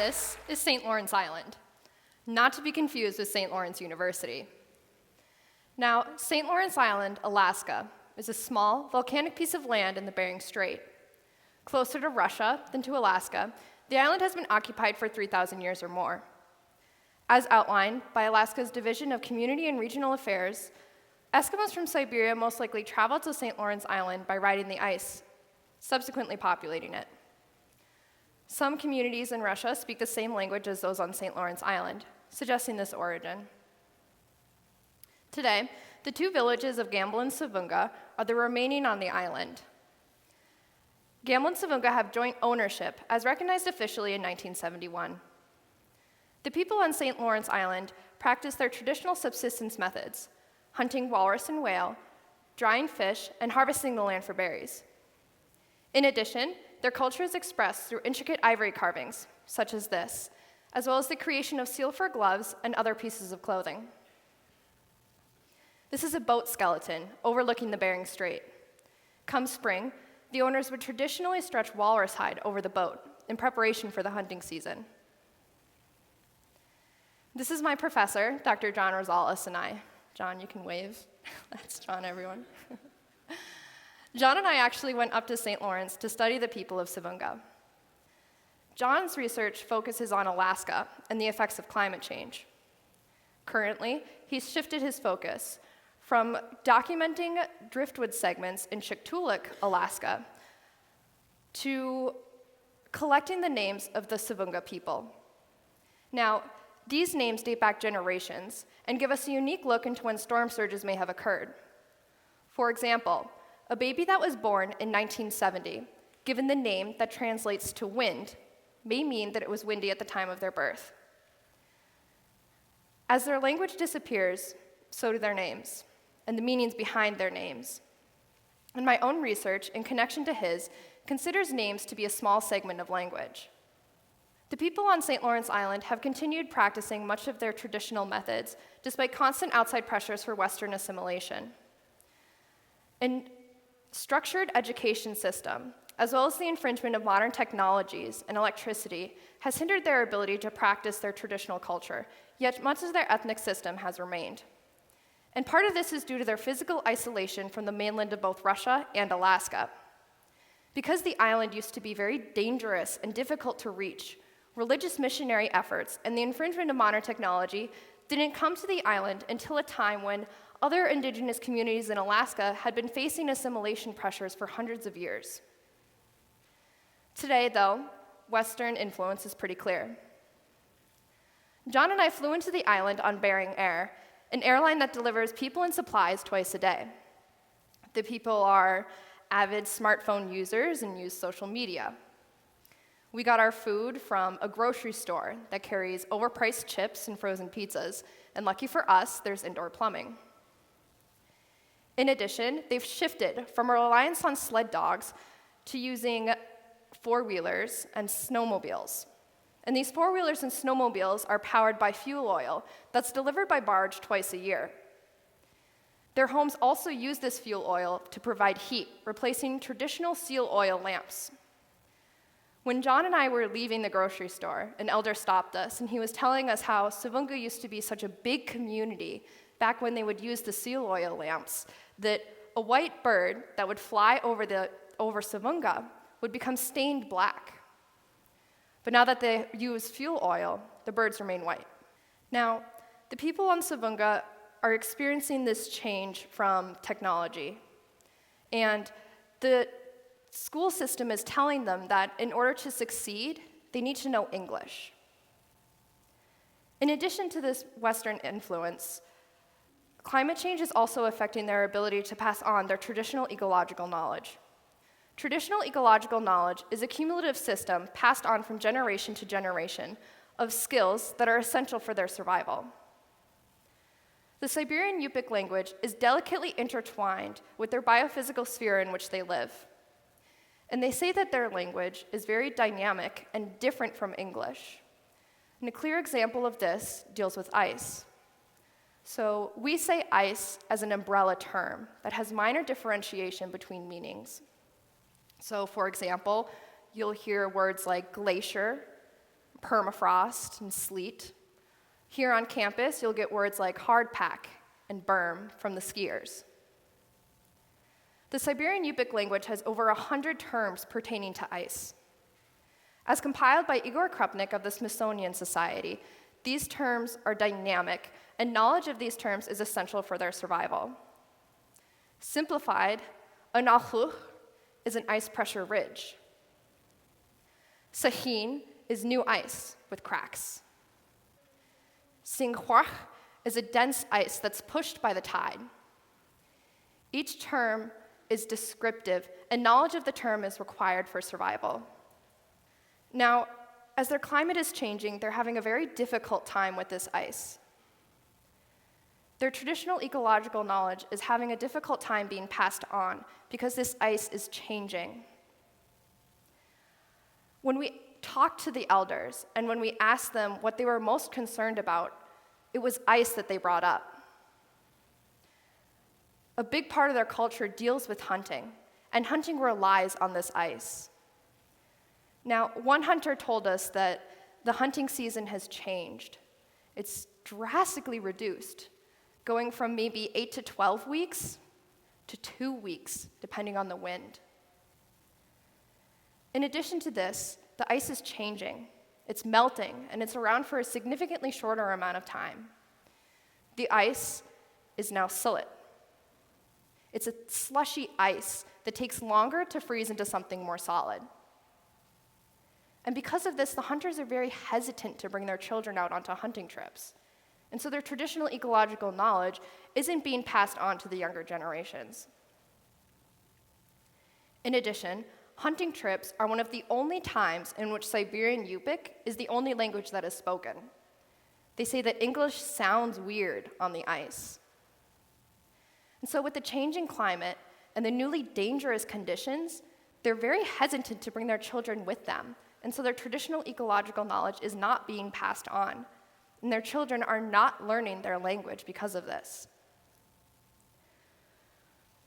This is St. Lawrence Island, not to be confused with St. Lawrence University. Now, St. Lawrence Island, Alaska, is a small, volcanic piece of land in the Bering Strait. Closer to Russia than to Alaska, the island has been occupied for 3,000 years or more. As outlined by Alaska's Division of Community and Regional Affairs, Eskimos from Siberia most likely traveled to St. Lawrence Island by riding the ice, subsequently populating it. Some communities in Russia speak the same language as those on St. Lawrence Island, suggesting this origin. Today, the two villages of Gamble and Savunga are the remaining on the island. Gamble and Savunga have joint ownership, as recognized officially in 1971. The people on St. Lawrence Island practice their traditional subsistence methods, hunting walrus and whale, drying fish, and harvesting the land for berries. In addition, their culture is expressed through intricate ivory carvings, such as this, as well as the creation of seal fur gloves and other pieces of clothing. This is a boat skeleton overlooking the Bering Strait. Come spring, the owners would traditionally stretch walrus hide over the boat in preparation for the hunting season. This is my professor, Dr. John Rosales, and I. John, you can wave. That's John, everyone. John and I actually went up to St. Lawrence to study the people of Savunga. John's research focuses on Alaska and the effects of climate change. Currently, he's shifted his focus from documenting driftwood segments in Chicxulub, Alaska, to collecting the names of the Savunga people. Now, these names date back generations and give us a unique look into when storm surges may have occurred. For example, a baby that was born in 1970, given the name that translates to wind, may mean that it was windy at the time of their birth. As their language disappears, so do their names, and the meanings behind their names. And my own research, in connection to his, considers names to be a small segment of language. The people on St. Lawrence Island have continued practicing much of their traditional methods, despite constant outside pressures for Western assimilation. An structured education system, as well as the infringement of modern technologies and electricity, has hindered their ability to practice their traditional culture, yet much of their ethnic system has remained. And part of this is due to their physical isolation from the mainland of both Russia and Alaska. Because the island used to be very dangerous and difficult to reach, religious missionary efforts and the infringement of modern technology didn't come to the island until a time when other indigenous communities in Alaska had been facing assimilation pressures for hundreds of years. Today, though, Western influence is pretty clear. John and I flew into the island on Bering Air, an airline that delivers people and supplies twice a day. The people are avid smartphone users and use social media. We got our food from a grocery store that carries overpriced chips and frozen pizzas, and lucky for us, there's indoor plumbing. In addition, they've shifted from a reliance on sled dogs to using four-wheelers and snowmobiles. And these four-wheelers and snowmobiles are powered by fuel oil that's delivered by barge twice a year. Their homes also use this fuel oil to provide heat, replacing traditional seal oil lamps. When John and I were leaving the grocery store, an elder stopped us, and he was telling us how Savunga used to be such a big community back when they would use the seal oil lamps, that a white bird that would fly over Savunga would become stained black. But now that they use fuel oil, the birds remain white. Now, the people on Savunga are experiencing this change from technology, and the school system is telling them that in order to succeed, they need to know English. In addition to this Western influence, climate change is also affecting their ability to pass on their traditional ecological knowledge. Traditional ecological knowledge is a cumulative system passed on from generation to generation of skills that are essential for their survival. The Siberian Yupik language is delicately intertwined with their biophysical sphere in which they live. And they say that their language is very dynamic and different from English. And a clear example of this deals with ice. So we say ice as an umbrella term that has minor differentiation between meanings. So for example, you'll hear words like glacier, permafrost and sleet. Here on campus, you'll get words like hard pack and berm from the skiers. The Siberian Yupik language has over 100 terms pertaining to ice. As compiled by Igor Krupnik of the Smithsonian Society, these terms are dynamic, and knowledge of these terms is essential for their survival. Simplified, an alchuch is an ice pressure ridge. Sahin is new ice with cracks. Singhuach is a dense ice that's pushed by the tide. Each term is descriptive, and knowledge of the term is required for survival. Now, as their climate is changing, they're having a very difficult time with this ice. Their traditional ecological knowledge is having a difficult time being passed on because this ice is changing. When we talked to the elders and when we asked them what they were most concerned about, it was ice that they brought up. A big part of their culture deals with hunting, and hunting relies on this ice. Now, one hunter told us that the hunting season has changed. It's drastically reduced, going from maybe 8 to 12 weeks to 2 weeks, depending on the wind. In addition to this, the ice is changing. It's melting, and it's around for a significantly shorter amount of time. The ice is now sillet. It's a slushy ice that takes longer to freeze into something more solid. And because of this, the hunters are very hesitant to bring their children out onto hunting trips. And so their traditional ecological knowledge isn't being passed on to the younger generations. In addition, hunting trips are one of the only times in which Siberian Yupik is the only language that is spoken. They say that English sounds weird on the ice. And so with the changing climate and the newly dangerous conditions, they're very hesitant to bring their children with them. And so their traditional ecological knowledge is not being passed on. And their children are not learning their language because of this.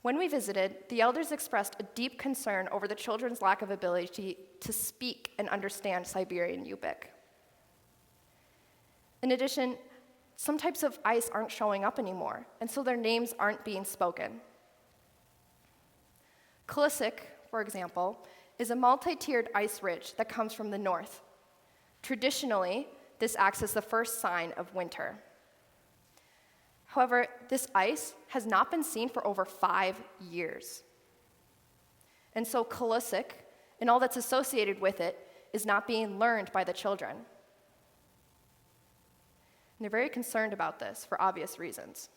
When we visited, the elders expressed a deep concern over the children's lack of ability to speak and understand Siberian Yupik. In addition, some types of ice aren't showing up anymore, and so their names aren't being spoken. Kulisik, for example, is a multi-tiered ice ridge that comes from the north. Traditionally, this acts as the first sign of winter. However, this ice has not been seen for over 5 years. And so Kulisik, and all that's associated with it, is not being learned by the children. And they're very concerned about this for obvious reasons.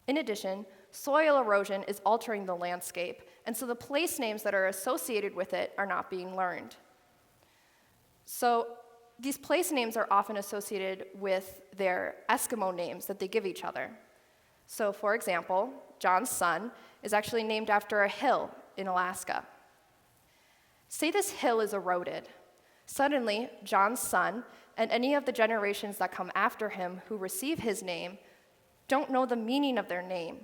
In addition, soil erosion is altering the landscape, and so the place names that are associated with it are not being learned. So these place names are often associated with their Eskimo names that they give each other. So for example, John's son is actually named after a hill in Alaska. Say this hill is eroded. Suddenly, John's son and any of the generations that come after him who receive his name don't know the meaning of their name.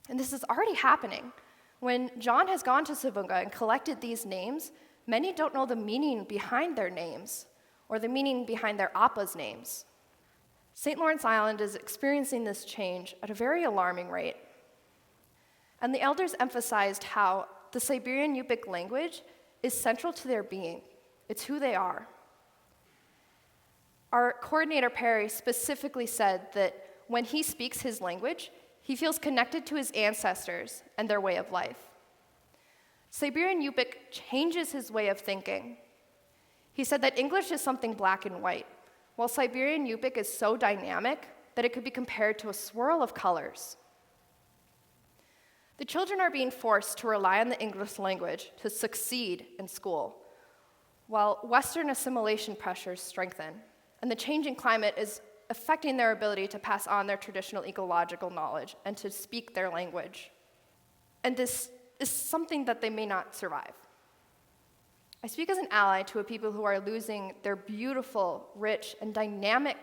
And this is already happening. When John has gone to Savunga and collected these names, many don't know the meaning behind their names or the meaning behind their appa's names. St. Lawrence Island is experiencing this change at a very alarming rate. And the elders emphasized how the Siberian Yupik language is central to their being. It's who they are. Our coordinator, Perry, specifically said that when he speaks his language, he feels connected to his ancestors and their way of life. Siberian Yupik changes his way of thinking. He said that English is something black and white, while Siberian Yupik is so dynamic that it could be compared to a swirl of colors. The children are being forced to rely on the English language to succeed in school, while Western assimilation pressures strengthen, and the changing climate is affecting their ability to pass on their traditional ecological knowledge and to speak their language. And this is something that they may not survive. I speak as an ally to a people who are losing their beautiful, rich, and dynamic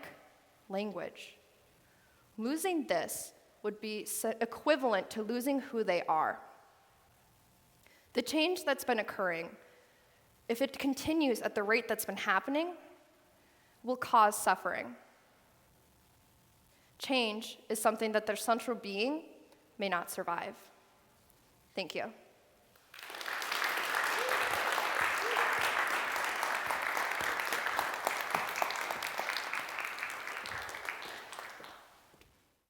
language. Losing this would be equivalent to losing who they are. The change that's been occurring if it continues at the rate that's been happening, will cause suffering. Change is something that their central being may not survive. Thank you.